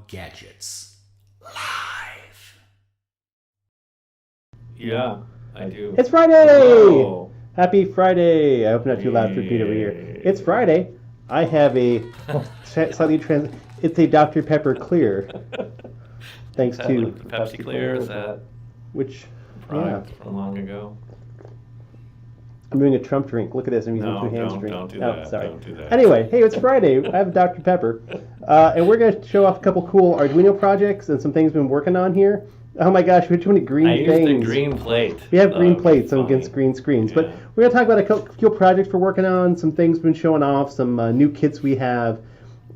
Gadgets. Live. Yeah, I do. It's Friday! Hello. Happy Friday! I hope not too loud to repeat over here. It's Friday. I have a it's a Dr. Pepper Clear. Thanks Is that to like the Pepsi Clear? Is that which product from long ago? I'm doing a Trump drink. Look at this. I'm using two hands drink. Don't do Oh, that. sorry. Don't do that. Anyway, hey, it's Friday. I have Dr. Pepper. And we're going to show off a couple cool Arduino projects and some things we've been working on here. Oh my gosh, we have too many green I things. used the green plate. We have green plates against green screens. Yeah. But we're going to talk about a couple cool projects we're working on, some things we've been showing off, some new kits we have,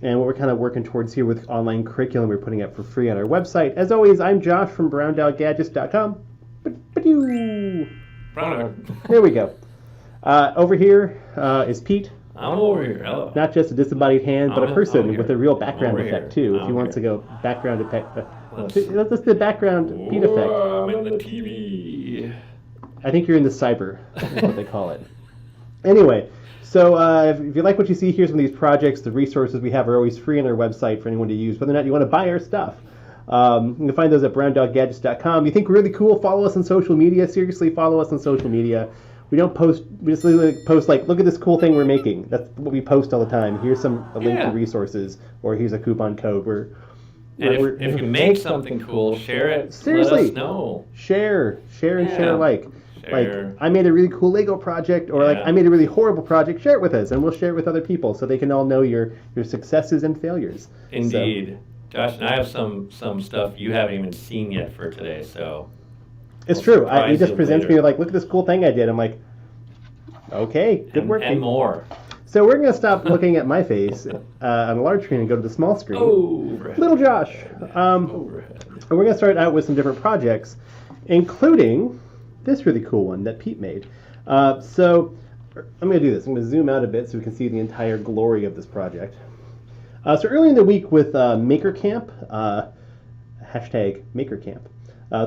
and what we're kind of working towards here with online curriculum we're putting up for free on our website. As always, I'm Josh from BrownDogGadgets.com. There we go. Over here is Pete. I'm over here. Hello. Not just a disembodied hand, but a person with a real background effect, too, if he wants to go background effect. That's the background Pete effect. I'm in the TV. I think you're in the cyber, is what they call it. Anyway, so if you like what you see here, some of these projects, the resources we have are always free on our website for anyone to use, whether or not you want to buy our stuff. You can find those at browndoggadgets.com. You think we're really cool? Follow us on social media. Seriously, follow us on social media. We don't post, we just literally post like, look at this cool thing we're making. That's what we post all the time. Here's a link to resources, or here's a coupon code. If you make something cool, share it. Seriously, let us know. Share and share alike. Share. Like, I made a really cool Lego project, or like, I made a really horrible project. Share it with us, and we'll share it with other people so they can all know your successes and failures. Indeed. So, Josh and I have some stuff you haven't even seen yet for today, so... It's true. He just presents me with like, look at this cool thing I did. I'm like, okay, good work. And more. So we're going to stop looking at my face on a large screen and go to the small screen. Overhead. Little Josh. Overhead. And we're going to start out with some different projects, including this really cool one that Pete made. So I'm going to do this. I'm going to zoom out a bit so we can see the entire glory of this project. So early in the week with Maker Camp, hashtag Maker Camp,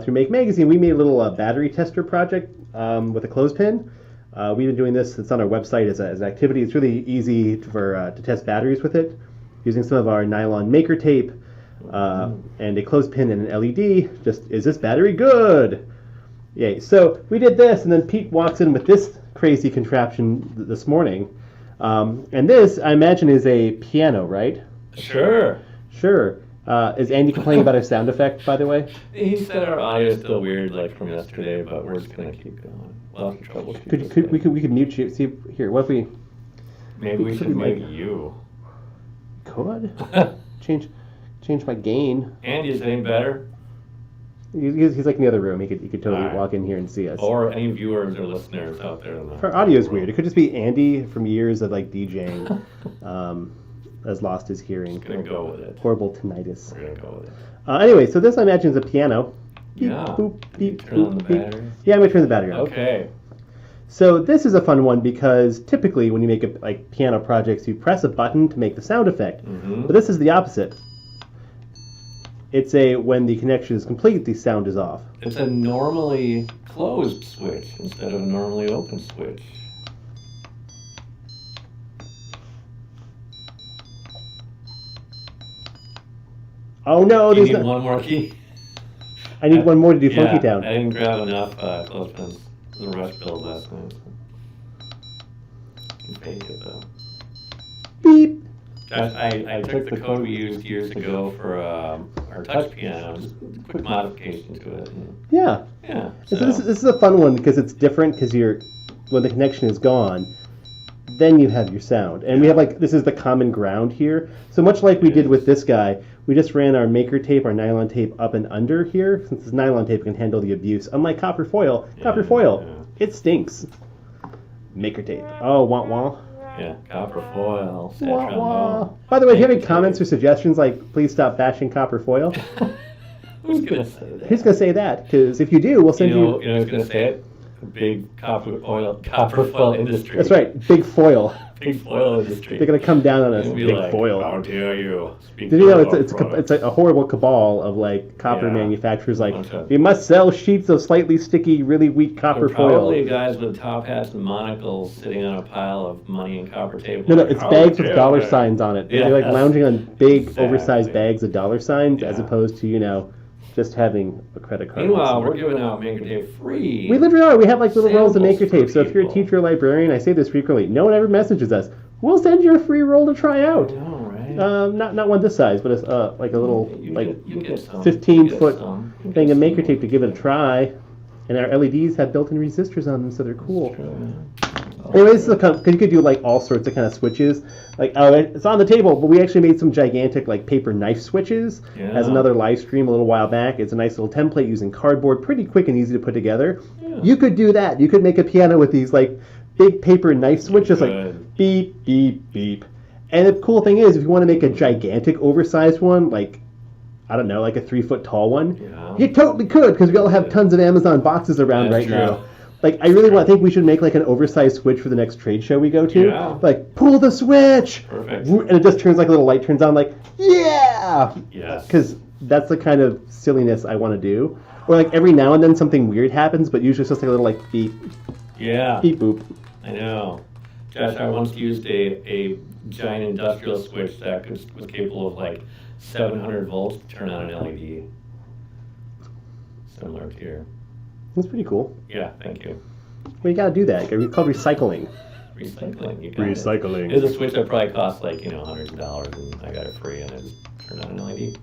through Make Magazine, we made a little battery tester project with a clothespin. We've been doing this. It's on our website as an activity. It's really easy to test batteries with it, using some of our nylon maker tape and a clothespin and an LED. Just, is this battery good? Yay. So we did this, and then Pete walks in with this crazy contraption this morning. And this, I imagine, is a piano, right? Sure. Is Andy complaining about our sound effect, by the way? He said our audio is still weird, like from yesterday, but we're just gonna keep going. We'll have to troubleshoot. We could mute you. See here. What if we? Maybe we should mute you. Could change my gain. Andy, is it any better? He's like in the other room. He could totally walk in here and see us. Or any viewers or listeners out there. Our audio is weird. It could just be Andy from years of like DJing. Has lost his hearing. Just gonna go with it. Horrible tinnitus. We're gonna go with it. Anyway, so this I imagine is a piano. Beep, Yeah. boop, beep, Turn on boop, the beep. battery. Yeah, I'm gonna turn the battery on. Okay. So this is a fun one because typically when you make piano projects, you press a button to make the sound effect. Mm-hmm. But this is the opposite. It's when the connection is complete, the sound is off. It's a normally closed switch instead of a normally open switch. Oh no, You there's need one more key. I need one more to do Funky Town. I didn't grab enough clothespins. It was a rush build last night. You can fake it though. Beep. Josh, I took the code we used years ago for our touch piano, just a quick modification to it. Yeah. Yeah. So this is a fun one because it's different because when the connection is gone, then you have your sound. And we have this is the common ground here. So much like we did with this guy, we just ran our maker tape, our nylon tape up and under here. Since this nylon tape can handle the abuse. Unlike copper foil, it stinks. Maker tape. Oh, wah wah. Yeah, copper foil. Wah, wah. By the way, if you have any comments or suggestions, please stop bashing copper foil. Who's gonna say that? Who's going to say that? Because if you do, we'll send you... You know who's gonna say it? big copper foil industry. That's right, big foil. Big foil industry. They're gonna come down on us, It'd be big like, foil. How dare you? Did you know it's a horrible cabal of like copper manufacturers? Like we must sell sheets of slightly sticky, really weak copper foil. Probably guys with top hats and monocles sitting on a pile of money and copper tape. No, it's bags with dollar signs on it. Yeah. They're like lounging on big, Exactly. oversized bags of dollar signs, as Yeah. opposed to just having a credit card. Meanwhile, we're giving out Maker Tape free. We literally are. We have like little rolls of Samples maker tape. for So if you're a people. teacher or librarian, I say this frequently. No one ever messages us. We'll send you a free roll to try out. I know, right? Not one this size, but it's like a little You get some. 15-foot You get thing of maker some. tape to give it a try. And our LEDs have built-in resistors on them, so they're cool. Anyway, this is because you could do like all sorts of kind of switches. Like, oh, it's on the table, but we actually made some gigantic like paper knife switches as another live stream a little while back. It's a nice little template using cardboard, pretty quick and easy to put together. Yeah. You could do that. You could make a piano with these like big paper knife switches, like beep, beep, beep. And the cool thing is, if you want to make a gigantic, oversized one, like, I don't know, like a 3-foot tall one, you totally could, because we all have tons of Amazon boxes around right now. Like, I really think we should make like an oversized switch for the next trade show we go to. Yeah. Like, pull the switch! Perfect. And it just turns like a little light turns on, like, yeah! Yes. Because that's the kind of silliness I want to do. Or like every now and then something weird happens, but usually it's just like a little like beep, Yeah. beep boop. I know. Josh, I once used a giant industrial switch that was capable of like 700 volts to turn on an LED. Similar to your. That's pretty cool. Yeah, thank you. Well, you gotta do that. It's called recycling. Recycling. You got Recycling. It. It's a switch that probably cost like, hundreds of dollars, and I got it free, and it turned on an LED.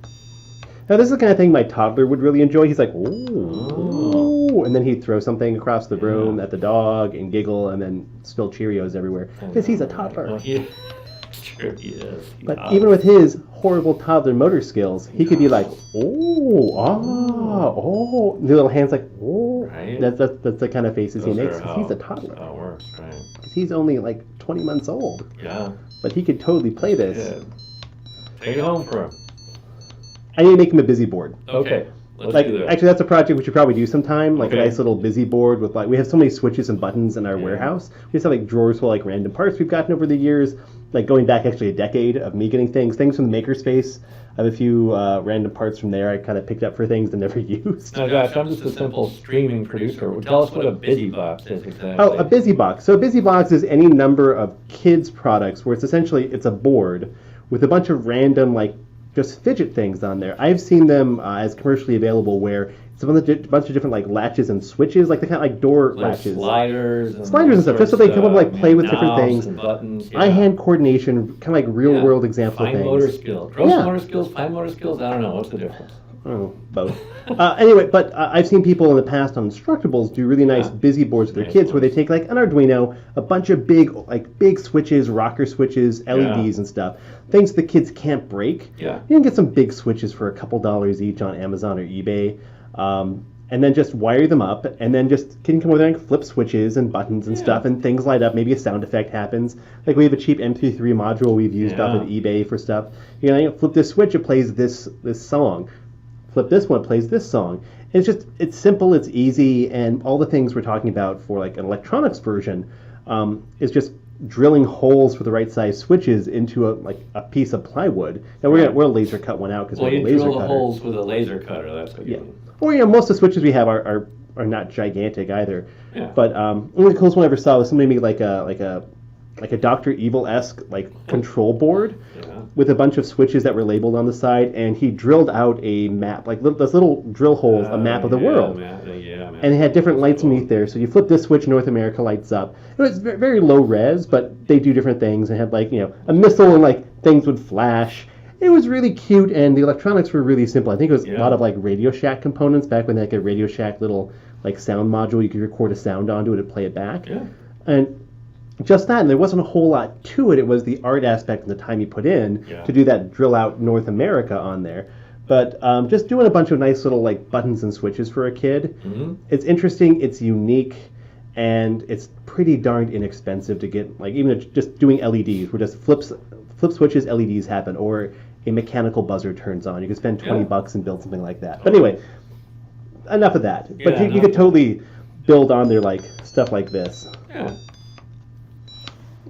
Now, this is the kind of thing my toddler would really enjoy. He's like, ooh, and then he'd throw something across the room at the dog and giggle and then spill Cheerios everywhere. Because he's a toddler. Well, sure he is. But even with his horrible toddler motor skills, he could be like, oh, the little hands like, oh. Right. That's the kind of faces he makes because he's a toddler. How it works, right? Because he's only like 20 months old. Yeah. But he could totally play this. Good. Take it home for him. I need to make him a busy board. Okay. Let's Like, do that. actually, that's a project we should probably do sometime. Like Okay. a nice little busy board with like, we have so many switches and buttons in our warehouse. We just have like drawers full of like random parts we've gotten over the years. Like going back actually a decade of me getting things from the makerspace. I have a few random parts from there I kind of picked up for things and never used. Now, Josh, I'm just a simple streaming producer. Tell us what a busy box is exactly. Oh, a busy box. So a busy box is any number of kids' products where it's essentially it's a board with a bunch of random like just fidget things on there. I've seen them as commercially available where it's a bunch of different like latches and switches, like the kind of like door latches. Sliders and stuff, just so they can like play with different things. And buttons. Yeah. Eye-hand coordination, kind of like real-world example fine things. Motor skills. Gross Yeah. motor skills, fine motor skills, I don't know. What's the difference? Oh, both. Anyway, but I've seen people in the past on Instructables do really nice busy boards with their Nice kids where they ones. take like an Arduino, a bunch of big switches, rocker switches, LEDs and stuff. Things the kids can't break. Yeah. You can get some big switches for a couple dollars each on Amazon or eBay. And then just wire them up, and then just can come over there and flip switches and buttons and stuff, and things light up. Maybe a sound effect happens. Like we have a cheap MP3 module we've used off of eBay for stuff. Flip this switch, it plays this song. Flip this one, it plays this song. And it's simple, it's easy, and all the things we're talking about for like an electronics version is just drilling holes for the right size switches into a piece of plywood. Now we'll laser cut one out because Well, we you have a laser drill the cutter. holes with a laser cutter. That's what you mean. Or most of the switches we have are not gigantic either. Yeah. But one of the coolest one I ever saw was somebody made like a Dr. Evil-esque like control board with a bunch of switches that were labeled on the side, and he drilled out a map, like those little drill holes, a map of the world. And it had different lights underneath there. So you flip this switch, North America lights up. It was very low res, but they do different things. And had like a missile and like things would flash. It was really cute, and the electronics were really simple. I think it was a lot of like Radio Shack components back when they had like a Radio Shack little like sound module you could record a sound onto it and play it back. Yeah. And just that, and there wasn't a whole lot to it. It was the art aspect and the time you put in to do that drill out North America on there. But just doing a bunch of nice little like buttons and switches for a kid. Mm-hmm. It's interesting, it's unique, and it's pretty darned inexpensive to get. Like even just doing LEDs, where just flip switches, LEDs happen, or a mechanical buzzer turns on. You can spend $20 and build something like that. But anyway, enough of that. But you could totally build on there like stuff like this. Yeah.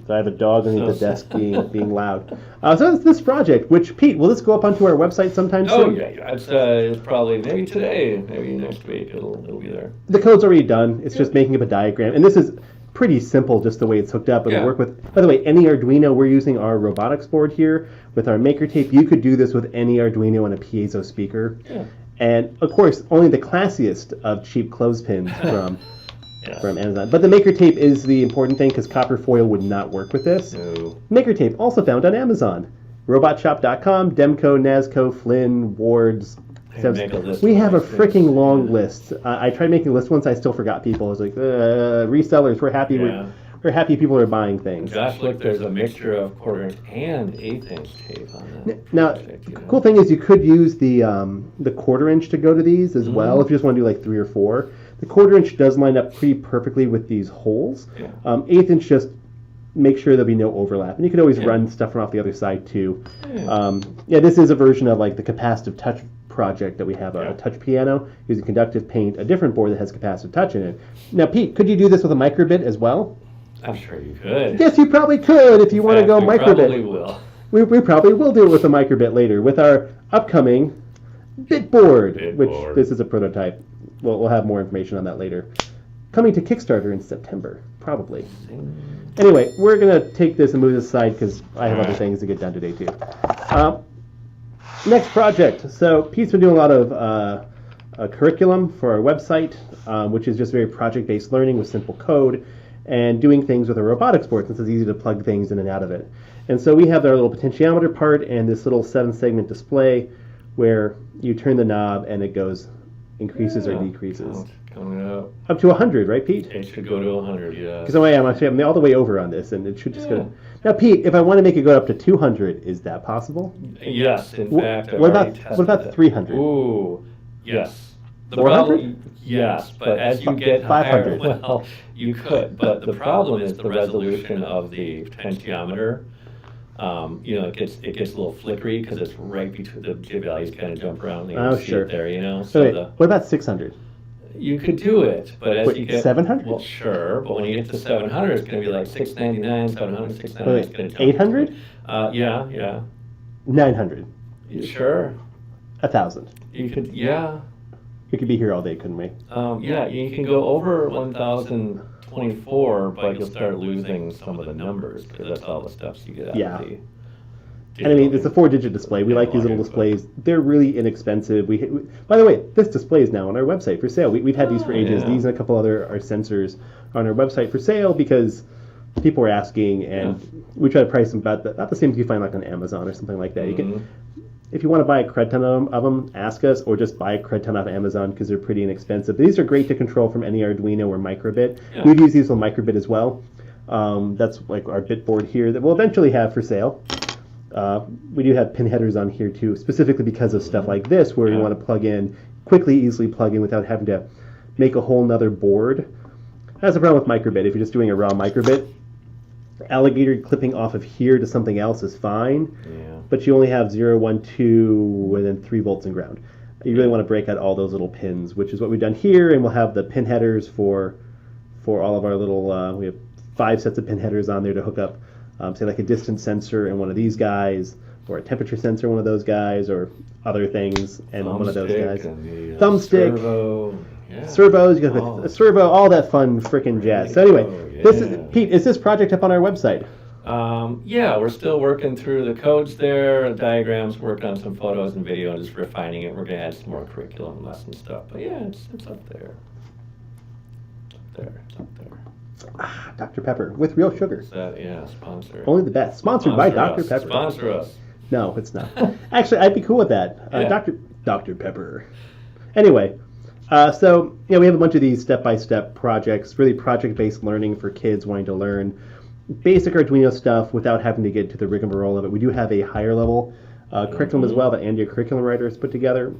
So I have a dog underneath the So- desk being loud. So that's this project, which, Pete, will this go up onto our website sometime Oh soon? yeah, it's probably maybe today, maybe next week. It'll be there. The code's already done. It's just making up a diagram. And this is pretty simple, just the way it's hooked up. It'll Yeah. work with, by the way, any Arduino. We're using our robotics board here with our maker tape. You could do this with any Arduino and a piezo speaker. Yeah. And, of course, only the classiest of cheap clothespins from Yeah. from Amazon. But the maker tape is the important thing because copper foil would not work with this. No. Maker tape also found on Amazon. Robotshop.com, Demco, Nazco, Flynn, Wards. Make a list We of have a these things. freaking long list. I tried making a list once. I still forgot people. I was like, resellers. We're happy. Yeah. We're happy people are buying things. Josh, look, there's a mixture of 1/4" and 1/8" tape on that. Now, project, you know. cool thing is you could use the 1/4" to go to these as well if you just want to do like 3 or 4. The 1/4" does line up pretty perfectly with these holes. Yeah. 1/8" just make sure there'll be no overlap, and you can always Yeah. run stuff from off the other side too. Yeah. Yeah, this is a version of like the capacitive touch project that we have, Yeah. a touch piano using conductive paint, a different board that has capacitive touch in it. Now, Pete, could you do this with a microbit as well? I'm sure you could. Yes, you probably could if you want to go We probably microbit. will. We probably will do it with a microbit later with our upcoming bit board, which Bitboard. this is a prototype. We'll have more information on that later. Coming to Kickstarter in September, probably. Anyway, we're going to take this and move this aside because I have other things to get done today too. Next project. So Pete's been doing a lot of curriculum for our website, which is just very project-based learning with simple code and doing things with a robotics board since it's easy to plug things in and out of it. And so we have our little potentiometer part and this little 7-segment display where you turn the knob and it goes, increases or decreases. Coming up. Up to 100, right, Pete? It should go to 100, yeah. Because I'm all the way over on this, and it should just Yeah. go. Now, Pete, if I want to make it go up to 200, is that possible? Yes, in Wh- fact, I've what already about- tested what about that. 300? Ooh, yes. The 400? problem, yes, but as you get 500. higher, well, you could. But the problem is the resolution of the potentiometer. It gets a little flickery because it's right between the J values kind of jump around. And you Oh, see sure. it there, you know. So wait, what about 600? You could do it, but as Wait, you get 700? well, sure. But when you get to 700, it's going to be like 699, 700, 699. Wait, It's going to jump. 800? Yeah. 900? You sure. 1,000? You could, yeah. We could be here all day, couldn't we? Yeah, you can go over 1024, but you'll start losing some of the numbers because that's all the steps you get out Yeah. of the. And I mean, it's a 4-digit display. We like these little displays. They're really inexpensive. By the way, this display is now on our website for sale. We've had these for ages. yeah. These and a couple other our sensors are on our website for sale because people were asking, and we try to price them about the same as you find like on Amazon or something like that. You can, if you want to buy a cred ton of them, ask us, or just buy a cred ton off Amazon because they're pretty inexpensive. But these are great to control from any Arduino or microbit. Yeah. We've used these with microbit as well. That's like our bit board here that we'll eventually have for sale. We do have pin headers on here too, specifically because of stuff like this, where you want to plug in quickly, easily plug in without having to make a whole nother board. That's the problem with microbit. If you're just doing a raw microbit, alligator clipping off of here to something else is fine, but you only have 0, 1, 2, and then 3 volts in ground. You really want to break out all those little pins, which is what we've done here, and we'll have the pin headers for all of our little. We have 5 sets of pin headers on there to hook up. Say like a distance sensor and one of these guys, or a temperature sensor, one of those guys, or other things, and one of those guys. Thumbstick, servos, you got a servo, all that fun frickin' jazz. So anyway, this is Pete. Is this project up on our website? Yeah, we're still working through the codes there, diagrams, worked on some photos and video, and just refining it. We're going to add some more curriculum lesson stuff. But yeah, it's up there. It's up there. Dr. Pepper with real sugar. Sponsor. Only the best. Sponsored by Dr. Pepper. Sponsor us. No, it's not. Actually, I'd be cool with that. Yeah. Dr. Pepper. Anyway, so we have a bunch of these step-by-step projects, really project-based learning for kids wanting to learn basic Arduino stuff without having to get to the rigmarole of it. We do have a higher level curriculum as well that Andy, a curriculum writer, has put together.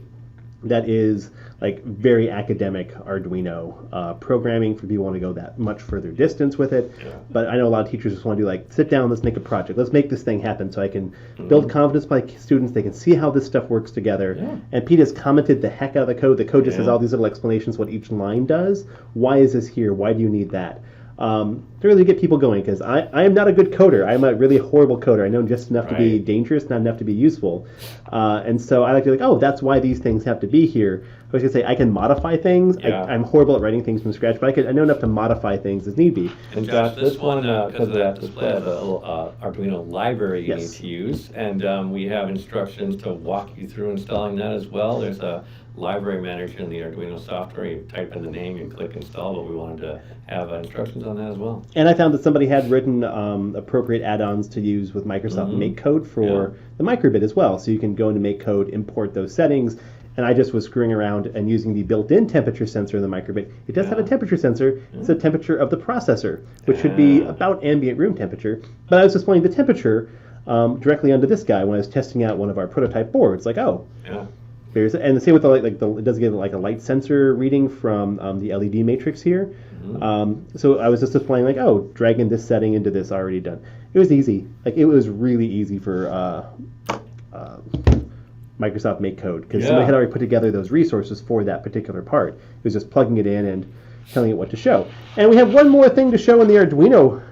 that is like very academic Arduino programming for people who want to go that much further distance with it. Yeah. But I know a lot of teachers just want to do like, sit down, let's make a project, let's make this thing happen, so I can build confidence by students. They can see how this stuff works together. Yeah. And Pete has commented the heck out of the code. The code just has Yeah. all these little explanations what each line does. Why is this here? Why do you need that? To really get people going, because I am not a good coder. I'm a really horrible coder. I know just enough to be Right. dangerous, not enough to be useful. And so I like to be like, oh, that's why these things have to be here. I was going to say, I can modify things. Yeah. I'm horrible at writing things from scratch, but I know enough to modify things as need be. And Josh, this one, because of that display, has a little Arduino library you Yes. need to use, and we have instructions to walk you through installing that as well. There's a library manager in the Arduino software. You type in the name, you click install, but we wanted to have instructions on that as well. And I found that somebody had written appropriate add-ons to use with Microsoft MakeCode for the microbit as well. So you can go into MakeCode, import those settings. And I just was screwing around and using the built-in temperature sensor in the microbit. It does have a temperature sensor. It's the temperature of the processor, which should be about ambient room temperature. But I was displaying the temperature directly under this guy when I was testing out one of our prototype boards. Like, oh, Yeah. and the same with the light. It does give like a light sensor reading from the LED matrix here. So I was just displaying like, oh, dragging this setting into this already done. It was easy. Like it was really easy for Microsoft MakeCode because somebody had already put together those resources for that particular part. It was just plugging it in and telling it what to show. And we have one more thing to show in the Arduino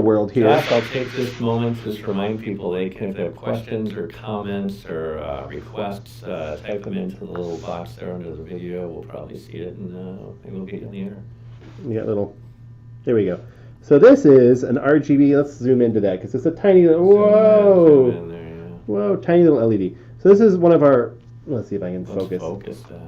world here. Josh, I'll take this moment to just remind people they can, if they have questions or comments or requests, type them into the little box there under the video. We'll probably see it and maybe we'll get you in the air. We got there we go. So this is an RGB, let's zoom into that because it's a tiny little, whoa, Zoom in there, yeah. whoa, tiny little LED. So this is one of our, let's see if I can Let's focus. focus that.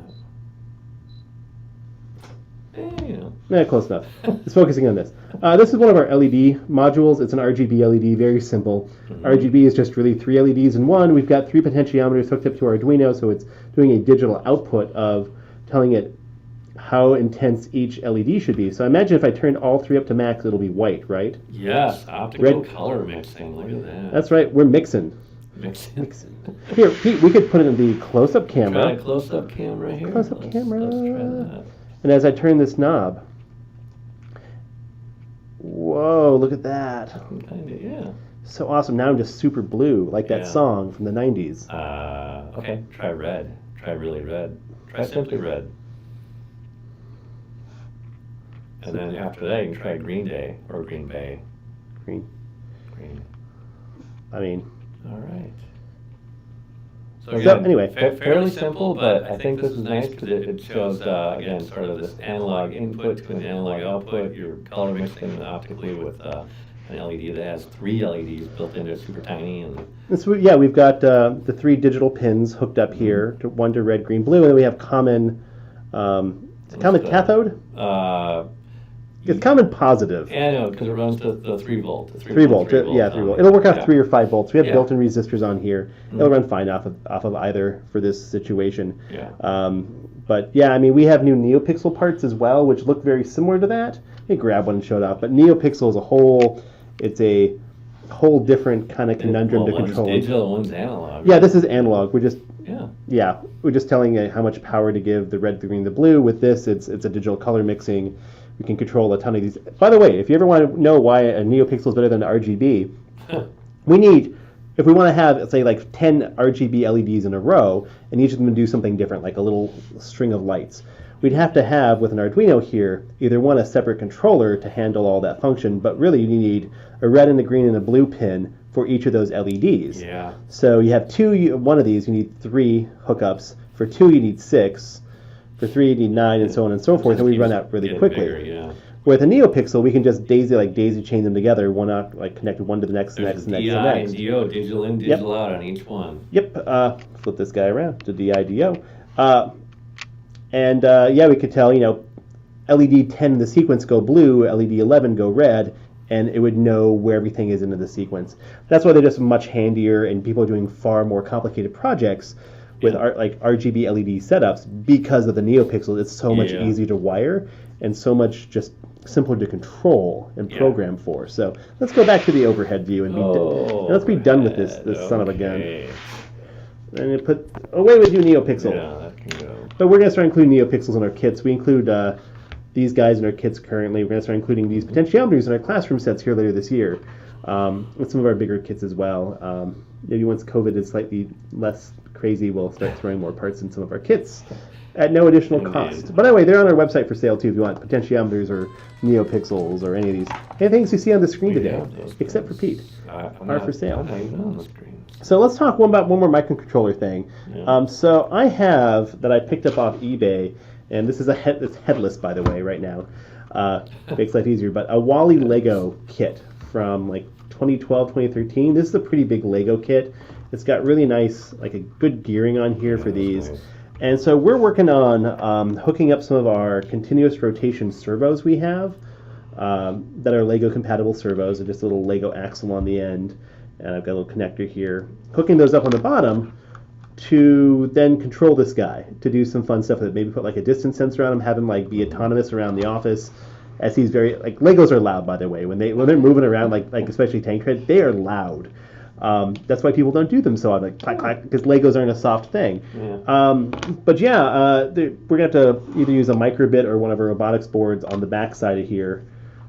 You know. Yeah, close enough. It's focusing on this. This is one of our LED modules. It's an RGB LED, very simple. RGB is just really 3 LEDs in one. We've got 3 potentiometers hooked up to our Arduino, so it's doing a digital output of telling it how intense each LED should be. So I imagine if I turned all 3 up to max, it'll be white, right? Yes, optical Red. color mixing. Look at that. That's right, we're mixing. Mixing. Here, Pete, we could put it in the close-up Try a camera. close-up camera here. Close-up camera. Let's try that. And as I turn this knob, whoa, look at that. Kinda, yeah. So awesome. Now I'm just super blue, like that Yeah. song from the 90s. Okay, try red. Try really red. Try simply red. And then after that, you can try Green Day or Green Bay. Green. Green. I mean, All right. So anyway. Fairly simple, but I think this is nice because it shows, again, sort of this analog input to an analog output. You're color mixing optically with an LED that has 3 LEDs built into it, super tiny. And so, yeah, we've got the 3 digital pins hooked up here, one to red, green, blue, and then we have common, cathode? It's common positive. Yeah, I know, because it runs the 3 volt. The 3 volt, yeah, 3 volt. It'll work out 3 or 5 volts. We have Yeah. built-in resistors on here. It'll run fine off of either for this situation. Yeah. But yeah, I mean, we have new NeoPixel parts as well, which look very similar to that. Let me grab one and show it off. But NeoPixel is it's a whole different kind of conundrum to control. One's digital, one's analog. Yeah, this is analog. We're just telling it how much power to give the red, the green, the blue. With this, it's a digital color mixing. We can control a ton of these. By the way, if you ever want to know why a NeoPixel is better than RGB, if we want to have, say, like 10 RGB LEDs in a row, and each of them do something different, like a little string of lights, we'd have to have, with an Arduino here, either a separate controller to handle all that function, but really you need a red and a green and a blue pin for each of those LEDs. Yeah. So you have one of these, you need 3 hookups. For 2, you need 6. For 3, you need 9, and so on and so forth, and we run out really quickly. Bigger, yeah. With a NeoPixel, we can just daisy chain them together, one out, like connected one to the next, the There's next, the next, DI the next. and DO, digital in, digital out on each one. Yep. Flip this guy around to DIDO. We could tell, LED 10 in the sequence go blue, LED 11 go red, and it would know where everything is into the sequence. That's why they're just much handier, and people are doing far more complicated projects with RGB LED setups because of the NeoPixel. It's so much easier to wire and so much just simpler to control and program for. So let's go back to the overhead view and let's be done with this son of a gun. And put away with you, NeoPixel. Yeah, that can go. But we're going to start including NeoPixels in our kits. We include these guys in our kits currently. We're going to start including these potentiometers in our classroom sets here later this year, with some of our bigger kits as well. Maybe once COVID is slightly less crazy, we'll start throwing more parts in some of our kits at no additional cost. But anyway, they're on our website for sale too if you want potentiometers or NeoPixels or any of these. Any things you see on the screen today, except for Pete, are for sale. On the screen. So let's talk one more microcontroller thing. Yeah. So I have, that I picked up off eBay, and this is it's headless, by the way, right now. Makes life easier, but a Wally Lego kit from like 2012, 2013. This is a pretty big Lego kit. It's got really nice, like a good gearing on here for these. Nice. And so we're working on hooking up some of our continuous rotation servos we have that are Lego compatible servos, and just a little Lego axle on the end. And I've got a little connector here. Hooking those up on the bottom to then control this guy, to do some fun stuff with it. Maybe put like a distance sensor on him, have him like be autonomous around the office. As he's very, like, Legos are loud, by the way. When they're moving around, like especially Tank Tread, they are loud. That's why people don't do them so often, like clack clack, because Legos aren't a soft thing. Yeah. But yeah, we're gonna have to either use a microbit or one of our robotics boards on the back side of here.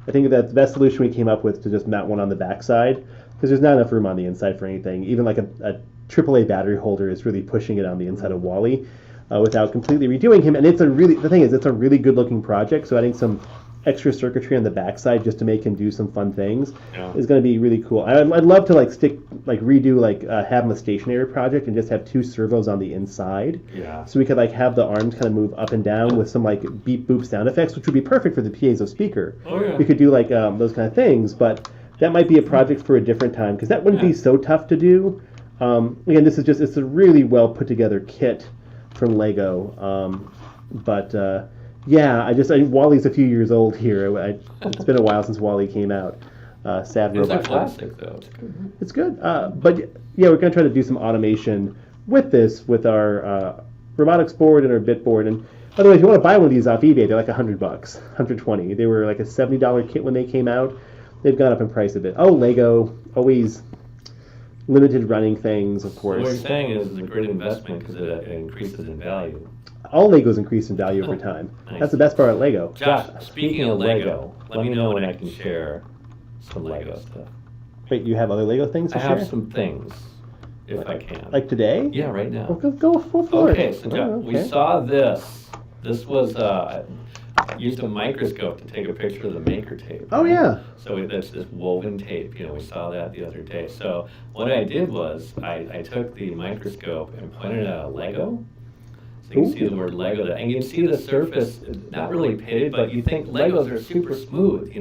I think that's the best solution we came up with, to just mount one on the back side, because there's not enough room on the inside for anything. Even like a AAA battery holder is really pushing it on the inside of Wally without completely redoing him. And the thing is, it's a really good looking project. So adding some extra circuitry on the backside just to make him do some fun things is going to be really cool. I'd love to have him a stationary project and just have two servos on the inside. Yeah. So we could like have the arms kind of move up and down with some like beep boop sound effects, which would be perfect for the piezo speaker. Oh yeah. We could do like those kind of things, but that might be a project for a different time, because that wouldn't be so tough to do. Again, it's a really well put together kit from Lego. Yeah, Wally's a few years old here. It's been a while since Wally came out. Sad robot. It's a classic, though. It's good. But yeah, we're going to try to do some automation with this, with our robotics board and our bit board. And by the way, if you want to buy one of these off eBay, they're like $100, $120. They were like a $70 kit when they came out. They've gone up in price a bit. Oh, Lego, always limited running things, of course. What you're saying is it's a great investment because it increases in value. All Legos increase in value over time. Nice. That's the best part of Lego. Josh, speaking of Lego, let me know when I can share some Lego stuff. Wait, you have other Lego things to I share? have some things, if I can. Like today? Yeah, right now. Well, go for it. Okay, so Josh, we saw this. This was used a microscope to take a picture of the maker tape. Oh, yeah. So that's this woven tape. We saw that the other day. So what I did was I took the microscope and pointed at a Lego. So you can see the word Lego there. And you can see the surface, not really pitted, but you think Legos are super smooth,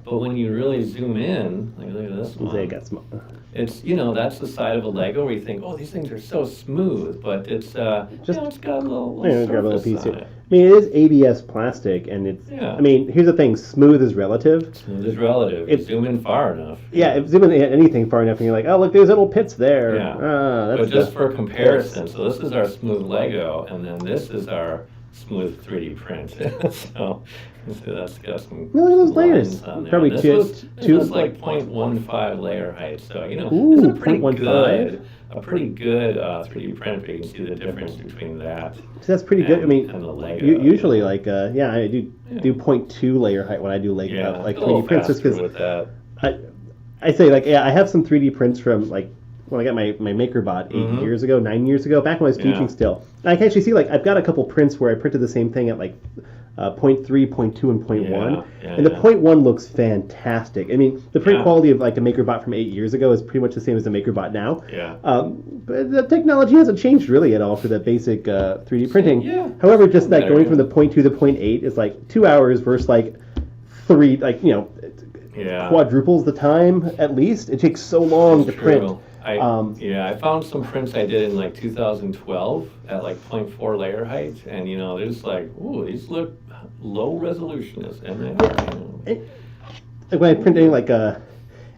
But when you really zoom in, like look at this one. They got small. It's, that's the side of a Lego where you think, oh, these things are so smooth, but it's, it's got a little Grab a little surface piece on here. it. I mean, it is ABS plastic, and it's, Yeah. I mean, here's the thing, smooth is relative. Smooth is relative. You zoom in far enough. Yeah, if zoom in anything far enough, and you're like, oh, look, there's little pits there. Yeah. But just for comparison, so this is our smooth Lego, and then this is our smooth 3D print. So that's got some look at those layers. lines on there. Probably this two was like 0.15 layer height. So Ooh, it's a pretty 0.15. good 3D print, but you can see the difference between that. So that's pretty good. I mean, and the Lego. usually I do 0.2 layer height when I do Lego, like 3D prints, just because with that. I say I have some 3D prints from like when I got my MakerBot 9 years ago, back when I was teaching still. I can actually see I've got a couple prints where I printed the same thing at 0.3, 0.2, and 0.1. And the 0.1 looks fantastic. I mean, the print quality of a MakerBot from 8 years ago is pretty much the same as the MakerBot now. Yeah. But the technology hasn't changed really at all for the basic 3D printing. Yeah. However, just going from the 0.2 to 0.8 is 2 hours versus 3, quadruples the time at least. It takes so long to print. I found some prints I did in 2012 at 0.4 layer height, and there's ooh, these look low resolution, and when I print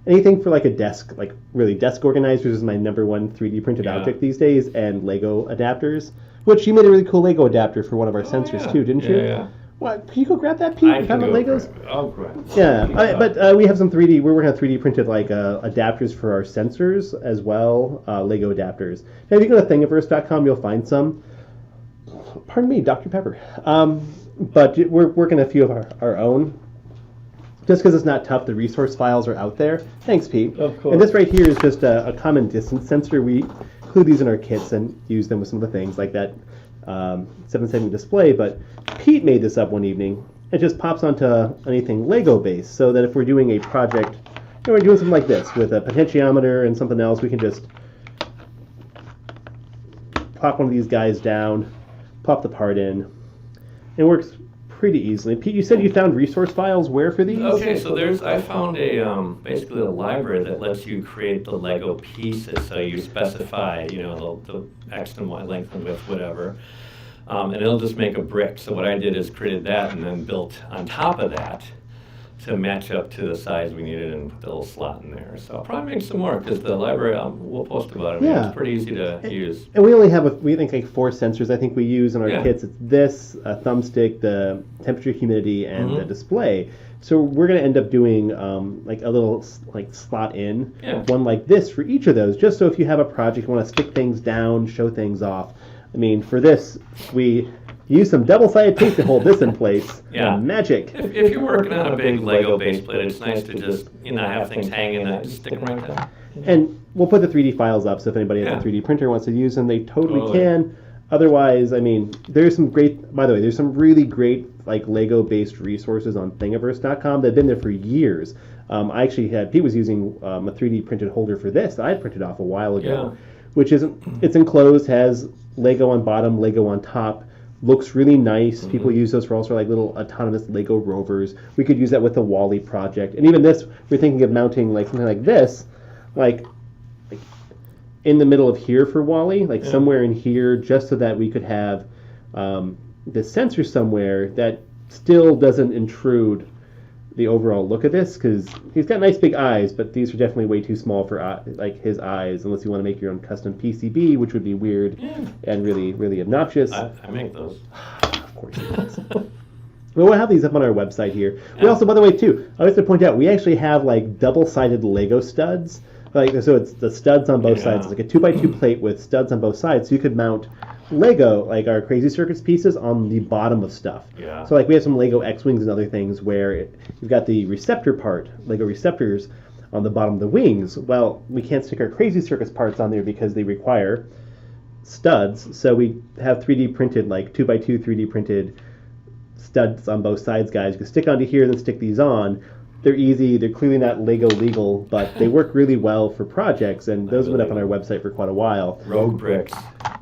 anything for a desk, really desk organizers is my number one 3D printed object these days, and Lego adapters. Which you made a really cool Lego adapter for one of our sensors too, didn't you? Yeah. What? Can you go grab that, Pete? I can go Legos? I'll grab it. Yeah, but we have some 3D. We're working on 3D printed adapters for our sensors as well, Lego adapters. Now, if you go to thingiverse.com, you'll find some. Pardon me, Dr. Pepper. But we're working a few of our own. Just because it's not tough, the resource files are out there. Thanks, Pete. Of course. And this right here is just a common distance sensor. We include these in our kits and use them with some of the things like that 7-segment display. But Pete made this up one evening. It just pops onto anything Lego based, so that if we're doing a project, we're doing something like this with a potentiometer and something else, we can just plop one of these guys down, pop the part in. It works pretty easily. Pete, you said you found resource files where for these? Okay, so I found basically a library that lets you create the Lego pieces. So you specify, the X and Y length and width, whatever. And it'll just make a brick. So what I did is created that and then built on top of that to match up to the size we needed and put the little slot in there. So I'll probably make some more because the library, we'll post about it. Yeah. It's pretty easy to use. And we only have, we think, like 4 sensors I think we use in our Yeah. kits. It's this, a thumbstick, the temperature, humidity, and the display. So we're going to end up doing like a little slot in, one like this for each of those, just so if you have a project, you want to stick things down, show things off. I mean, for this, we use some double-sided tape to hold this in place. Yeah. Magic. If you're working on a big Lego base plate, it's nice to just, have things hanging and just stick them right there. And we'll put the 3D files up, so if anybody has a 3D printer and wants to use them, they totally can. Otherwise, I mean, there's some really great like Lego-based resources on Thingiverse.com that have been there for years. I actually Pete was using a 3D printed holder for this that I printed off a while ago, which it's enclosed, has Lego on bottom, Lego on top. Looks really nice. People use those for also like little autonomous Lego rovers. We could use that with the Wall-E project. And even this, we're thinking of mounting like something like this, like in the middle of here for Wall-E, like somewhere in here, just so that we could have the sensor somewhere that still doesn't intrude the overall look of this, because he's got nice big eyes, but these are definitely way too small for like his eyes, unless you want to make your own custom PCB, which would be weird and really, really obnoxious. I make those. Of course he does. We'll have these up on our website here. We also, by the way, too, I was to point out, we actually have like double-sided Lego studs. So it's the studs on both sides. It's like a 2x2 plate with studs on both sides, so you could mount Lego, like our Crazy Circuits pieces, on the bottom of stuff. Yeah. So like we have some Lego X-Wings and other things where you've got the receptor part, Lego receptors, on the bottom of the wings. Well, we can't stick our Crazy Circuits parts on there because they require studs. So we have 3D printed, like 2x2 3D printed studs on both sides, guys. You can stick onto here, then stick these on. They're easy. They're clearly not Lego legal, but they work really well for projects, and those have been up on our website for quite a while. Rogue bricks.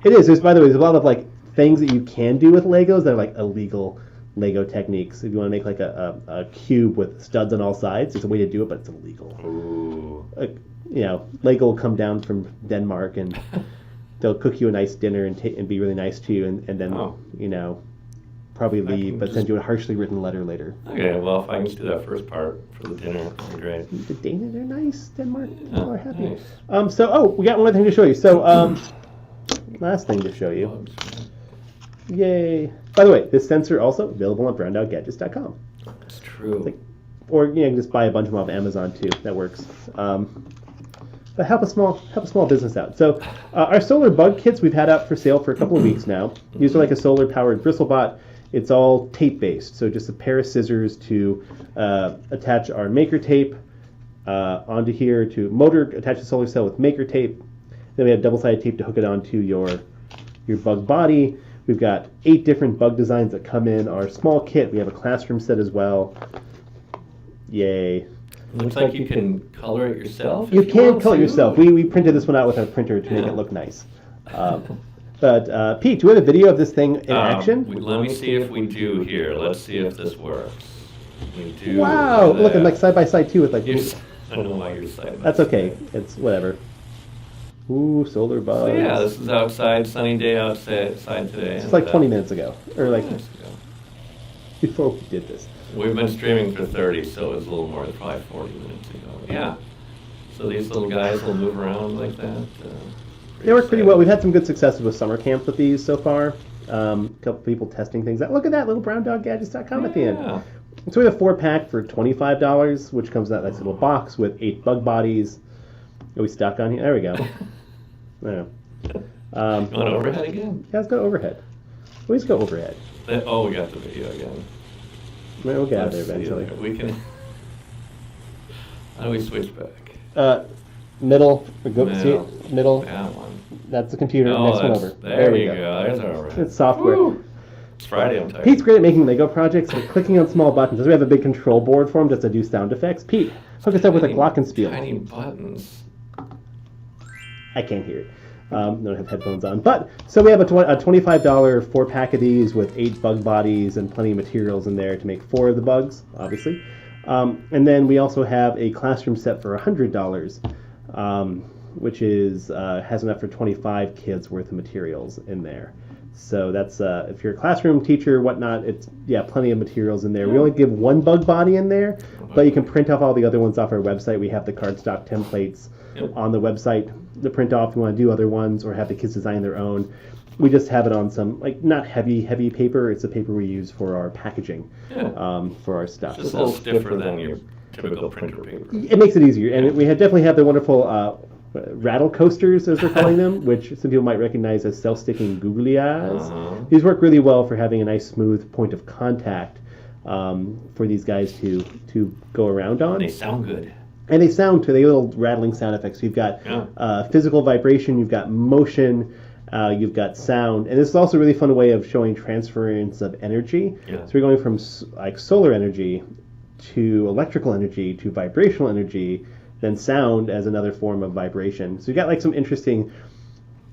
It is. By the way, there's a lot of like things that you can do with Legos that are like illegal Lego techniques. If you want to make like a cube with studs on all sides, there's a way to do it, but it's illegal. Ooh. Lego will come down from Denmark and they'll cook you a nice dinner and be really nice to you, and then probably leave, but send you a harshly written letter later. Okay, well, if I can just do that first part for the dinner, that'd be great. The Danish are nice. Denmark, people are happy. Nice. We got one other thing to show you. So, last thing to show you. Yay. By the way, this sensor also available on brownoutgadgets.com. That's true. Or you can just buy a bunch of them off Amazon too. That works. But help a small business out. So our solar bug kits we've had out for sale for a couple of weeks now. These are like a solar powered bristlebot. It's all tape based, so just a pair of scissors to attach our maker tape onto here, to motor, attach the solar cell with maker tape. Then we have double-sided tape to hook it onto your bug body. We've got 8 different bug designs that come in our small kit. We have a classroom set as well. Yay. Looks like you can color it yourself. You can color it yourself. We printed this one out with our printer to make it look nice. But Pete, do we have a video of this thing in action? Let me see if we do here. Let's see if this works. We do. Wow! Look, I'm like side by side too with like. I don't know why you're side by That's okay. It's whatever. Ooh, solar bugs. So yeah, this is outside, sunny day outside today. It's like 20 minutes ago, or like minutes ago. before we did this. We've been streaming for 30, so it was a little more, probably 40 minutes ago. Yeah. So these little guys will move around like that. They work pretty well. We've had some good successes with summer camps with these so far. A couple people testing things out. Look at that, little browndoggadgets.com at the end. So we have a 4-pack for $25, which comes in that nice little box with 8 bug bodies. Are we stuck on here? There we go. There. You want overhead again? Yeah, let's go overhead. Always go overhead. Oh, we got the video again. We'll get out of there Let's see eventually. there. We can. How do we switch back? Middle. Go, Middle. see, middle. That one. That's the computer. Oh, Next one that's- over. There we you go. go. There's our right. It's software. Woo. It's Friday, I'm tired. Pete's great at making Lego projects and clicking on small buttons. Does we have a big control board for him just to do sound effects? Pete, hook us up with a glockenspiel. Tiny buttons. I can't hear it. Don't have headphones on. But, so we have a $25 4-pack of these with 8 bug bodies and plenty of materials in there to make 4 of the bugs, obviously. And then we also have a classroom set for $100, which is has enough for 25 kids worth of materials in there. So that's, if you're a classroom teacher, whatnot, it's, plenty of materials in there. We only give 1 bug body in there, but you can print off all the other ones off our website. We have the cardstock templates on the website to print off if you want to do other ones or have the kids design their own. We just have it on some, not heavy paper. It's the paper we use for our packaging for our stuff. Just a little stiffer than your typical printer paper. It makes it easier. And we definitely have the wonderful rattle coasters, as we're calling them, which some people might recognize as self-sticking googly eyes. These work really well for having a nice smooth point of contact for these guys to go around on. They sound good. And they sound too. They have little rattling sound effects. You've got physical vibration, you've got motion, you've got sound, and this is also a really fun way of showing transference of energy. So we're going from like solar energy to electrical energy to vibrational energy, then sound as another form of vibration. So you got like some interesting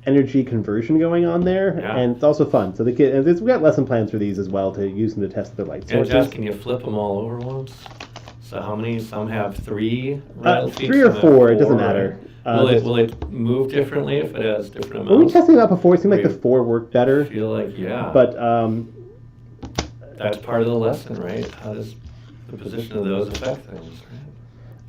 energy conversion going on there, and it's also fun. So the kid, we got lesson plans for these as well to use them to test their light sources. Josh, can you flip them all over once? So how many? Some have 3 rattle feet. 3 or 4, it doesn't matter. Will it move differently if it has different amounts? When we tested it out before, it seemed like the 4 worked better. I feel like, But that's part of the lesson, right? How does the position of those affect things, right?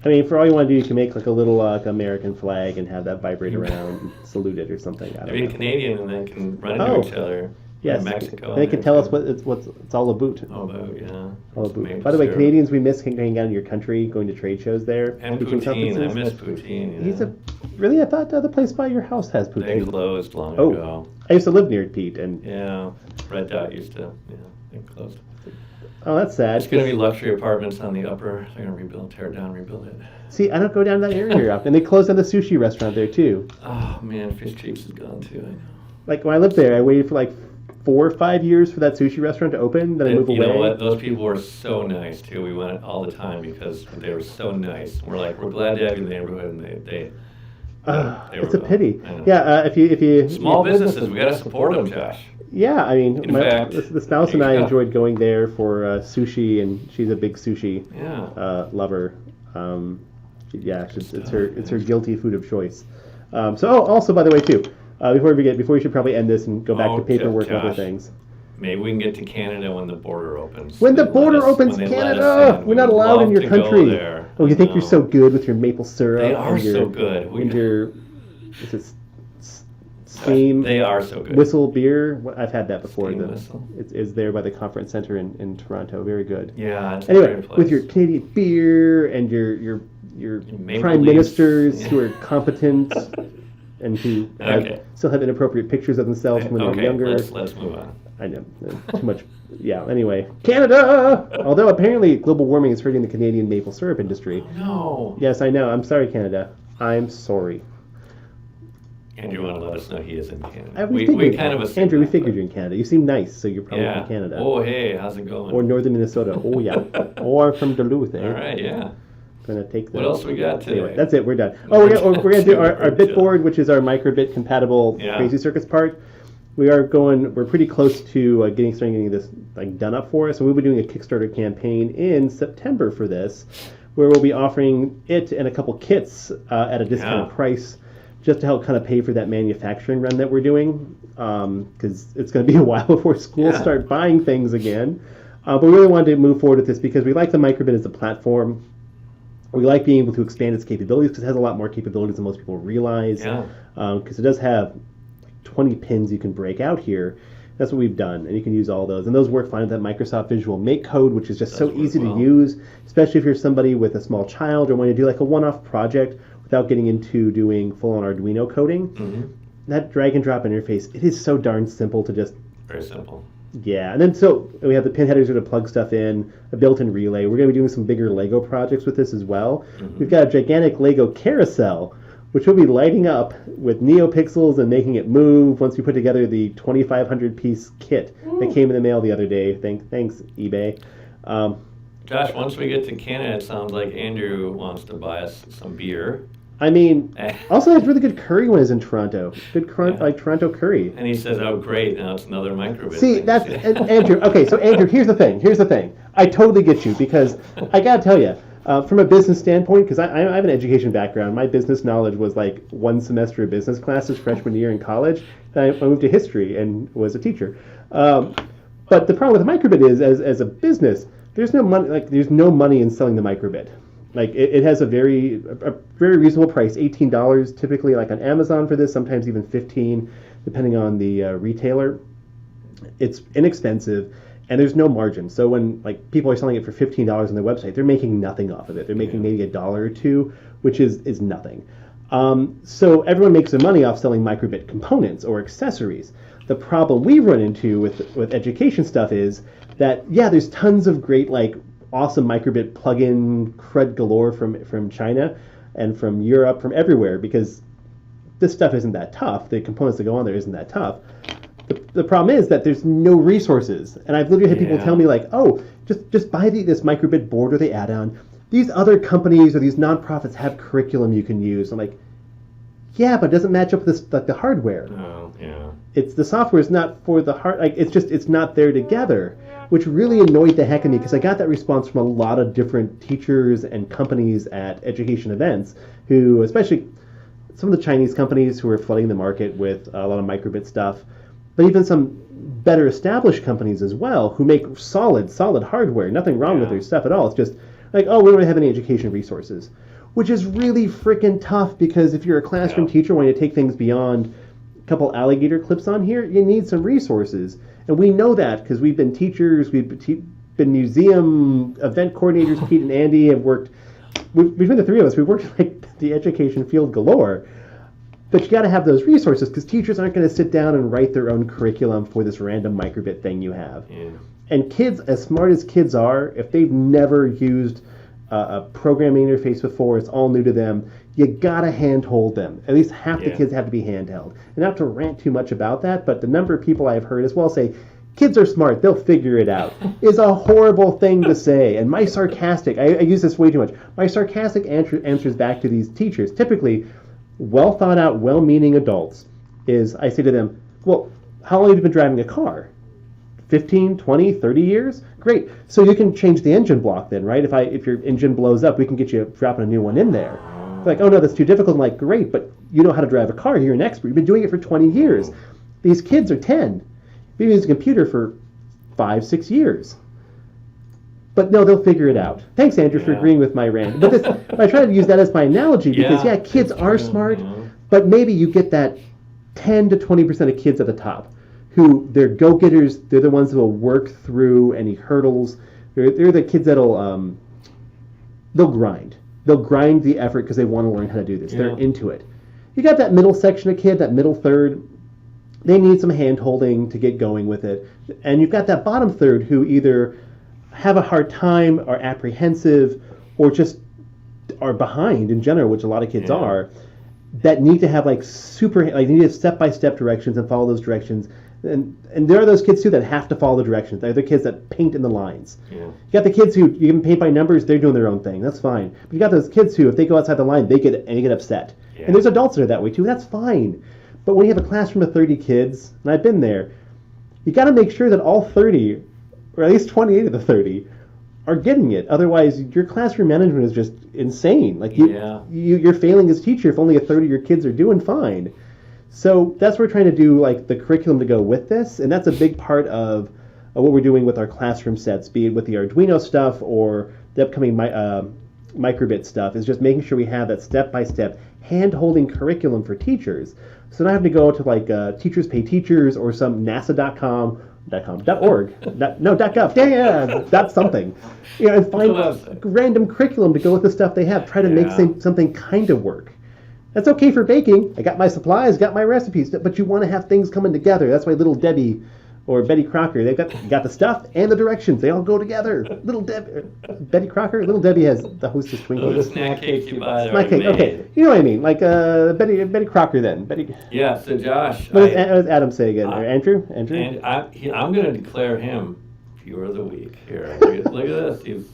I mean, for all you want to do, you can make like a little American flag and have that vibrate around and salute it or something. I don't Maybe know. Canadian and then can run into each other. Yes, Mexico. they can tell us what it's all about. All about, yeah. All about. Maple By the way, syrup. Canadians, we miss hanging out in your country, going to trade shows there. And teaching poutine. I conferences. miss poutine. He's really, I thought the other place by your house has They poutine. closed long Oh, ago. I used to live near Pete, and Yeah. Red Dot used to, they closed. oh, that's sad. It's going to be luxury apartments on the upper. They're going to rebuild, tear it down, rebuild it. See, I don't go down that area very often. And they closed down the sushi restaurant there too. Oh, man, Fish Cheeks is gone too, I know. Like when I lived there, I waited for like 4 or 5 years for that sushi restaurant to open. Then I moved away. You know what? Those people were so nice too. We went all the time because they were so nice. We're like, we're glad to have you in the neighborhood, and they It's were a pity. I know. Yeah, if you Small businesses, we got to support them, Josh. Yeah, I mean, In fact, the spouse and I yeah. enjoyed going there for sushi, and she's a big sushi Yeah. lover. It's her guilty food of choice. Also, by the way, too, before we should probably end this and go back to paperwork and other Josh. things. Maybe we can get to Canada when the border opens. When the They let border us- opens, when they let us Canada, in. we're not We'd allowed in love your to go country. there. Oh, you think you're No. so good with your maple syrup? They are and your, so good. And your is it steam They are so good. whistle beer? I've had that before. Steam whistle. It's there by the conference center in Toronto. Very good. Yeah. It's a Anyway, great place. with your Canadian beer and your Maple prime Leafs. ministers Yeah. who are competent and who still have inappropriate pictures of themselves when they're younger. Let's move on. I know, too much. Yeah. Anyway, Canada. Although apparently global warming is hurting the Canadian maple syrup industry. No. Yes, I know. I'm sorry, Canada. I'm sorry. Andrew want to let us know he is in Canada. We We kind of assumed Andrew, we that, figured you're in Canada. You seem nice, so you're probably Yeah. from Canada. Oh, hey, how's it going? Or northern Minnesota. Oh, yeah. Or from Duluth. All right, yeah. Gonna take the, What else we got today? Anyway, that's it. We're done. Oh, we're gonna do our bit board, which is our microbit compatible Yeah. Crazy Circuits part. We're pretty close to getting this like done up for us. So we'll be doing a Kickstarter campaign in September for this, where we'll be offering it and a couple kits at a discounted price, just to help kind of pay for that manufacturing run that we're doing, because it's going to be a while before schools start buying things again. But we really wanted to move forward with this because we like the microbit as a platform. We like being able to expand its capabilities because it has a lot more capabilities than most people realize. Yeah. Because it does have 20 pins you can break out here. That's what we've done, and you can use all those. And those work fine with that Microsoft Visual Make code, which is just so easy to use, especially if you're somebody with a small child or want to do like a one-off project without getting into doing full-on Arduino coding. Mm-hmm. That drag and drop interface, it is so darn simple to just Very simple. Yeah, and then so we have the pin headers to plug stuff in, a built-in relay. We're going to be doing some bigger Lego projects with this as well. Mm-hmm. We've got a gigantic Lego carousel, which will be lighting up with NeoPixels and making it move once we put together the 2,500-piece kit that came in the mail the other day. Thanks, eBay. Josh, once we get to Canada, it sounds like Andrew wants to buy us some beer. I mean, also has really good curry when he's in Toronto. Good Yeah. like Toronto curry. And he says, "Oh, great! Now it's another microbit." See, thing." that's Andrew. Okay, so Andrew, here's the thing. I totally get you because I gotta tell you, from a business standpoint, because I have an education background. My business knowledge was like one semester of business classes freshman year in college. Then I moved to history and was a teacher. But the problem with the microbit is, as a business, there's no money. Like, there's no money in selling the microbit. Like it has a very reasonable price, $18 typically, like on Amazon for this, sometimes even $15, depending on the retailer. It's inexpensive, and there's no margin. So when like people are selling it for $15 on their website, they're making nothing off of it. They're making maybe $1 or $2, which is nothing. So everyone makes their money off selling microbit components or accessories. The problem we run into with education stuff is that there's tons of great like awesome microbit plug-in crud galore from China and from Europe, from everywhere, because this stuff isn't that tough. The components that go on there isn't that tough. The problem is that there's no resources, and I've literally had people tell me like, oh, just buy this microbit board or the add-on. These other companies or these nonprofits have curriculum you can use. I'm like, yeah, but it doesn't match up with the hardware. Oh, yeah. It's the software is not for the hard. Like it's not there together, which really annoyed the heck out of me because I got that response from a lot of different teachers and companies at education events who, especially some of the Chinese companies who are flooding the market with a lot of microbit stuff, but even some better established companies as well who make solid hardware. Nothing wrong with their stuff at all. It's just like, oh, we don't have any education resources, which is really freaking tough because if you're a classroom teacher wanting to take things beyond a couple alligator clips on here, you need some resources. And we know that because we've been teachers, we've been museum event coordinators. Pete and Andy have worked, between the three of us, we've worked like the education field galore. But you got to have those resources because teachers aren't going to sit down and write their own curriculum for this random microbit thing you have. Yeah. And kids, as smart as kids are, if they've never used a programming interface before, it's all new to them, you gotta handhold them. At least half the kids have to be handheld. And not to rant too much about that, but the number of people I've heard as well say, kids are smart, they'll figure it out, is a horrible thing to say. And my sarcastic, I use this way too much, my sarcastic answers back to these teachers, typically well thought out, well-meaning adults, is I say to them, well, how long have you been driving a car? 15, 20, 30 years? Great. So you can change the engine block then, right? If your engine blows up, we can get you dropping a new one in there. It's like, oh no, that's too difficult. I'm like, great, but you know how to drive a car. You're an expert. You've been doing it for 20 years. These kids are 10. They've used a computer for 5, 6 years. But no, they'll figure it out. Thanks, Andrew, for agreeing with my rant. But I try to use that as my analogy because, kids are smart, but maybe you get that 10 to 20% of kids at the top who they're go-getters. They're the ones that will work through any hurdles. They're the kids that'll they'll grind. They'll grind the effort because they want to learn how to do this. They're into it. You got that middle section of kid, that middle third. They need some hand-holding to get going with it. And you've got that bottom third who either have a hard time, are apprehensive, or just are behind in general, which a lot of kids are, that need to have they need to have step-by-step directions and follow those directions. And there are those kids too that have to follow the directions. They're the kids that paint in the lines. Yeah. You got the kids who you can paint by numbers, they're doing their own thing. That's fine. But you got those kids who, if they go outside the line, they get upset. Yeah. And there's adults that are that way too. That's fine. But when you have a classroom of 30 kids, and I've been there, you got to make sure that all 30, or at least 28 of the 30, are getting it. Otherwise, your classroom management is just insane. Like you're failing as a teacher if only a third of your kids are doing fine. So that's what we're trying to do, like the curriculum to go with this, and that's a big part of what we're doing with our classroom sets, be it with the Arduino stuff or the upcoming microbit stuff, is just making sure we have that step-by-step hand-holding curriculum for teachers. So not having to go to Teachers Pay Teachers or some NASA.com, .org, .gov, that's something, and find a random curriculum to go with the stuff they have. Try to make something kind of work. That's okay for baking. I got my supplies, got my recipes, but you want to have things coming together. That's why Little Debbie Or Betty Crocker. They've got the stuff and the directions. They all go together. Betty Crocker. Little Debbie has the Hostess The Twinkies. snack cakes you buy there Snack cake. already Okay, made. you know what I mean. Like Betty Crocker. Then Betty. Yeah, so Josh, What does Adam say again? Or Andrew. and I'm going to declare him viewer of the week here. Look at this. He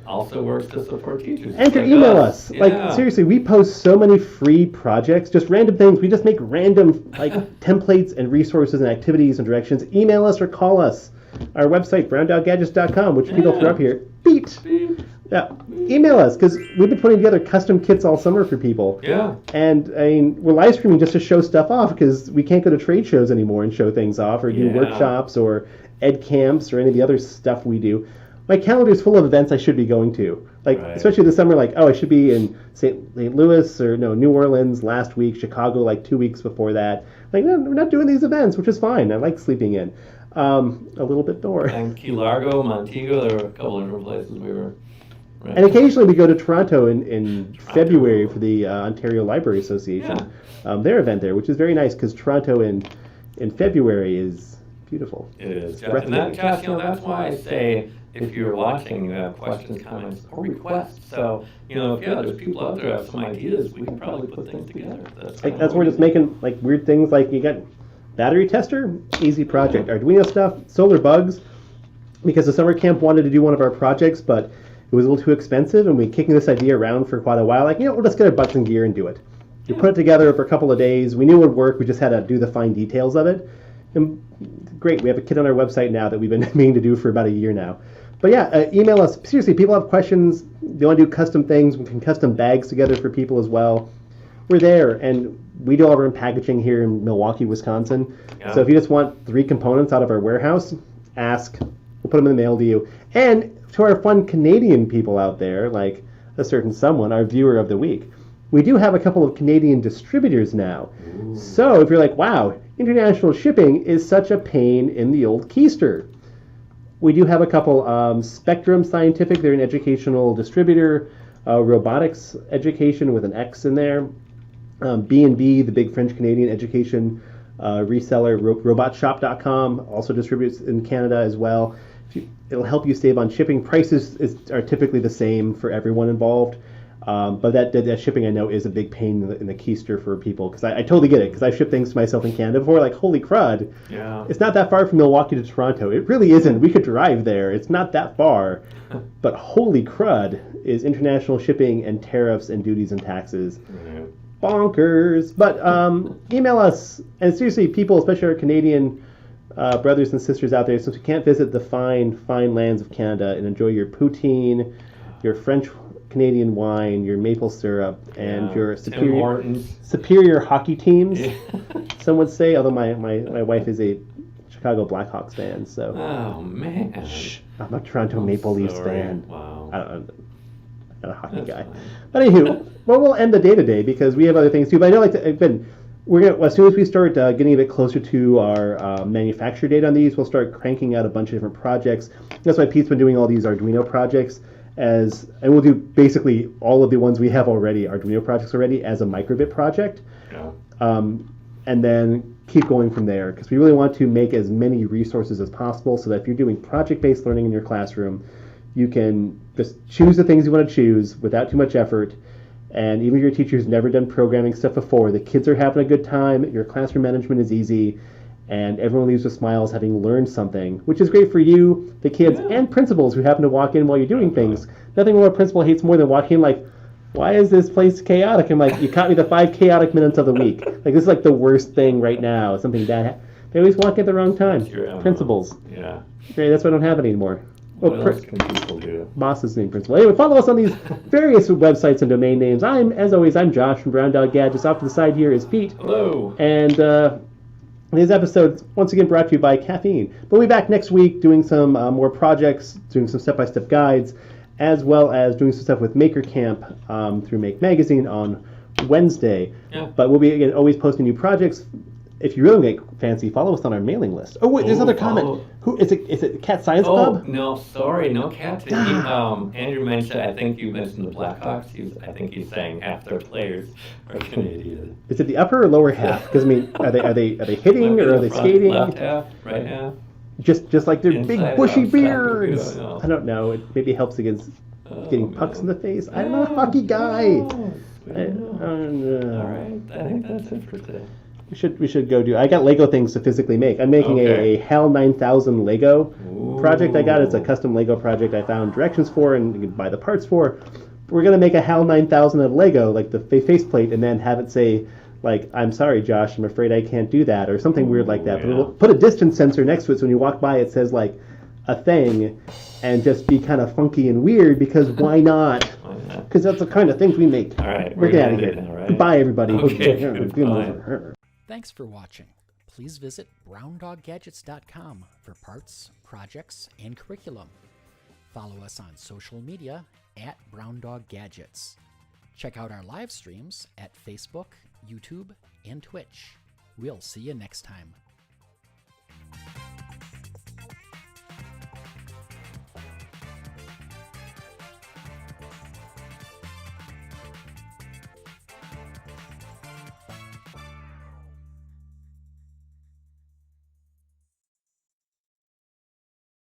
also works to support teachers. Andrew, like email us. Yeah. Like seriously, we post so many free projects, just random things. We just make random like templates and resources and activities and directions. Email us or call us. Our website, browndoggadgets.com, which people throw up here. Beat. Beep. Yeah. Email us because we've been putting together custom kits all summer for people. Yeah. And I mean, we're live streaming just to show stuff off because we can't go to trade shows anymore and show things off or do Yeah. workshops or ed camps or any of the other stuff we do. My calendar is full of events I should be going to. Like, Right. especially this summer, like, oh, I should be in St. Louis or no, New Orleans last week, Chicago like 2 weeks before that. Like, no, we're not doing these events, which is fine. I like sleeping in. A little bit more. And Key Largo, Montego, there were a couple of different places we were. Right. And occasionally we go to Toronto in February for the Ontario Library Association, their event there, which is very nice because Toronto in February is beautiful. It is. breathtaking. And that, Josh, that's why I say if you're watching, you have questions, comments, or requests. So, if there's people out there who have some ideas, we can probably put things together. That's we're just making like weird things like you got battery tester, easy project. Arduino stuff, solar bugs, because the summer camp wanted to do one of our projects, but it was a little too expensive, and we kicking this idea around for quite a while. Like, we'll just get our butts in gear and do it. We put it together for a couple of days. We knew it would work. We just had to do the fine details of it. And great, we have a kit on our website now that we've been meaning to do for about a year now. But yeah, email us. Seriously, people have questions. They want to do custom things. We can custom bags together for people as well. We're there, and we do all our own packaging here in Milwaukee, Wisconsin. Yeah. So if you just want 3 components out of our warehouse, ask. We'll put them in the mail to you. And to our fun Canadian people out there, like a certain someone, our viewer of the week, we do have a couple of Canadian distributors now. Ooh. So if you're like, wow, international shipping is such a pain in the old keister. We do have a couple. Spectrum Scientific, they're an educational distributor. Robotics Education with an X in there. B&B, the big French-Canadian education reseller. Robotshop.com also distributes in Canada as well. It'll help you save on shipping. Prices are typically the same for everyone involved. But that shipping, I know, is a big pain in the keister for people, because I totally get it, because I've shipped things to myself in Canada before, like, holy crud, it's not that far from Milwaukee to Toronto. It really isn't. We could drive there. It's not that far. But holy crud is international shipping and tariffs and duties and taxes. Bonkers. But email us. And seriously, people, especially our Canadian brothers and sisters out there, since we can't visit the fine, fine lands of Canada and enjoy your poutine, your French Canadian wine, your maple syrup, and your superior hockey teams, some would say, although my wife is a Chicago Blackhawks fan, so. Oh, man. Shh, I'm a Toronto Maple Leafs fan. Wow. I'm not a hockey guy. Fine. But anywho, well, we'll end the day today because we have other things too. But I know, we're gonna, as soon as we start getting a bit closer to our manufacture date on these, we'll start cranking out a bunch of different projects. That's why Pete's been doing all these Arduino projects. And we'll do basically all of the ones we have already, Arduino projects already, as a microbit project. Yeah. And then keep going from there, because we really want to make as many resources as possible so that if you're doing project-based learning in your classroom, you can just choose the things you want to choose without too much effort. And even if your teacher's never done programming stuff before, the kids are having a good time, your classroom management is easy, and everyone leaves with smiles having learned something, which is great for you, the kids, and principals who happen to walk in while you're doing things. Nothing more a principal hates more than walking in like, why is this place chaotic? I'm like, you caught me the 5 chaotic minutes of the week. Like, this is like the worst thing right now. Something bad. They always walk in at the wrong time. Principals. Yeah. Great, that's why I don't have it anymore. What else can people do? Bosses named principal. Anyway, follow us on these various websites and domain names. As always, I'm Josh from Brown Dog Gadgets. Off to the side here is Pete. Hello. And this episode, once again, brought to you by caffeine. We'll be back next week doing some more projects, doing some step-by-step guides, as well as doing some stuff with Maker Camp through Make Magazine on Wednesday. Yeah. But we'll be, again, always posting new projects. If you really get fancy, follow us on our mailing list. Oh, wait, there's another comment. Who is it? Is it Cat Science Oh, Club? no, sorry, no cat. Andrew mentioned, I think you mentioned the Blackhawks. I think he's saying half their players are Canadian. Is it the upper or lower half? Because I mean, are they hitting or are they skating? Left half, right half. Just like their big Inside, bushy outside, beards. we don't know. I don't know. It maybe helps against getting pucks in man. the face. I'm not a hockey guy. We I don't know. don't know. All right, I think that's it for today. We should go do. I got Lego things to physically make. I'm making Okay. a HAL 9000 Lego project. I got. It's a Ooh. custom Lego project. I found directions for and you can buy the parts for. We're gonna make a HAL 9000 of Lego, like the faceplate, and then have it say, like, "I'm sorry, Josh, I'm afraid I can't do that," or something weird like that. But yeah. we'll put a distance sensor next to it, so when you walk by, it says like a thing, and just be kind of funky and weird. Because why not? Why not? Because that's the kind of things we make. All right, We're getting out of gonna here. end it now, right? Goodbye, everybody. Okay, goodbye. Thanks for watching. Please visit browndoggadgets.com for parts, projects, and curriculum. Follow us on social media at browndoggadgets. Check out our live streams at Facebook, YouTube, and Twitch. We'll see you next time.